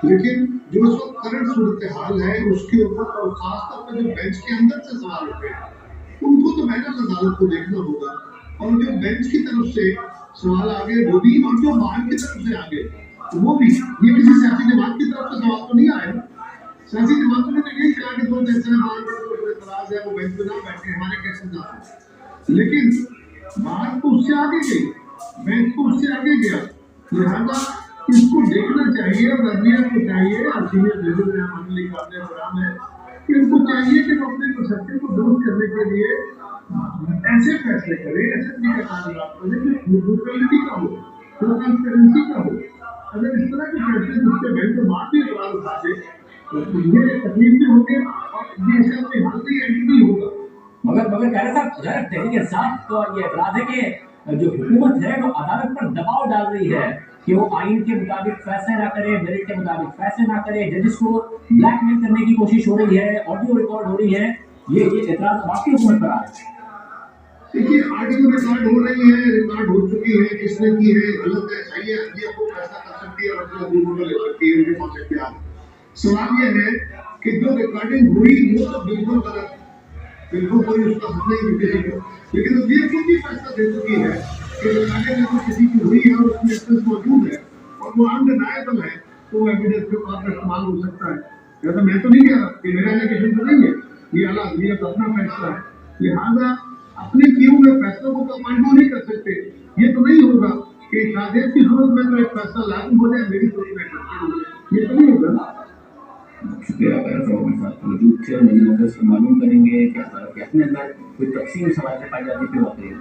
لیکن جو اس وقت کرنٹ صورتحال ہے اس کے اوپر اور خاص طور پر جو بینچ کے اندر سے سوال اٹھے ان کو تو بہرحال عدالت کو دیکھنا ہوگا، اور جو بینچ کی طرف سے سوال آگے وہ بھی، اور جو مان کی طرف سے آگے وہ بھی، یہ کسی سیاسی جماعت کی طرف سے سوال تو نہیں آئے نا۔ سیاسی جماعتوں نے تو یہی کہا کہ جو جیسے مان پر اعتراض ہے وہ بینچ پہ نہ بیٹھے، ہمارے کیسے نہ ہو، لیکن بات تو اس سے آگے گئی، بینچ تو اس سے آگے گیا، لہٰذا اس کو دیکھنا چاہیے، اور رضیہ کو چاہیے، سینئر لیڈر ہیں ہمارے لیے قابل احترام ہے کہ ان کو چاہیے کہ وہ اپنے پرسپشن کو درست کرنے کے لیے ایسے فیصلے کریں، ایسے طریقہ تعمیرات کریں جو نیوٹرلٹی کا ہو، جو ٹرانسپیرنسی کا ہو۔ اگر اس طرح کے فیصلے جس کے بینچ کے بعد بھی سوال اٹھا دے تو یہ تکلیف بھی ہوگی اور یہ اس کا کوئی حل نہیں، اینڈ نہیں ہوگا۔ مگر کہہ رہے صاحب ظاہر تحریک انصاف تو یہ اعتراض ہے کہ جو حکومت ہے وہ عدالت پر دباؤ ڈال رہی ہے کہ وہ آئین کے مطابق فیصلے نہ کرے، میرٹ کے مطابق فیصلے نہ کرے، ججز کو بلیک میل کرنے کی کوشش ہو رہی ہے، آڈیو ریکارڈ ہو رہی ہے، یہ اعتراض اب آپ کی حکومت پر آ رہا ہے۔ دیکھیے آڈیو ریکارڈ ہو رہی ہے، ریکارڈ ہو چکی ہے، کس نے کی ہے، غلط ہے، صحیح ہے، یہ کو فیصلہ کر سکتی ہے اور اپنے حکومت لے سکتی ہے، ان کے پاس اختیار ہے۔ سوال یہ ہے کہ جو ریکارڈنگ ہوئی وہ تو بالکل غلط، بالکل کوئی اس کا حق نہیں کسی کو، لیکن وہ یہ بھی فیصلہ دے چکی ہے کہ ریکارڈنگ اگر کسی کی ہوئی ہے اور اس میں ایویڈنس موجود ہے اور وہ انڈینائبل ہے تو وہ ایویڈنس کے طور پر استعمال ہو سکتا ہے۔ جیسا میں تو نہیں کہہ رہا کہ میرا ایلیگیشن تو نہیں ہے، یہ اعلیٰ عدلیہ کا اپنا فیصلہ ہے، لہٰذا اپنے کیے ہوئے فیصلوں کو تو انڈو نہیں کر سکتے۔ یہ تو نہیں ہوگا کہ شادیت کی صورت میں تو ایک فیصلہ لاگو ہو جائے، میری صورت میں یہ تو نہیں ہوگا نا۔ شکریہ صاحب وجود سے مجھے سے معلوم کریں گے کہ اپنے اندر کوئی تقسیم سماج میں پائی جاتی ہے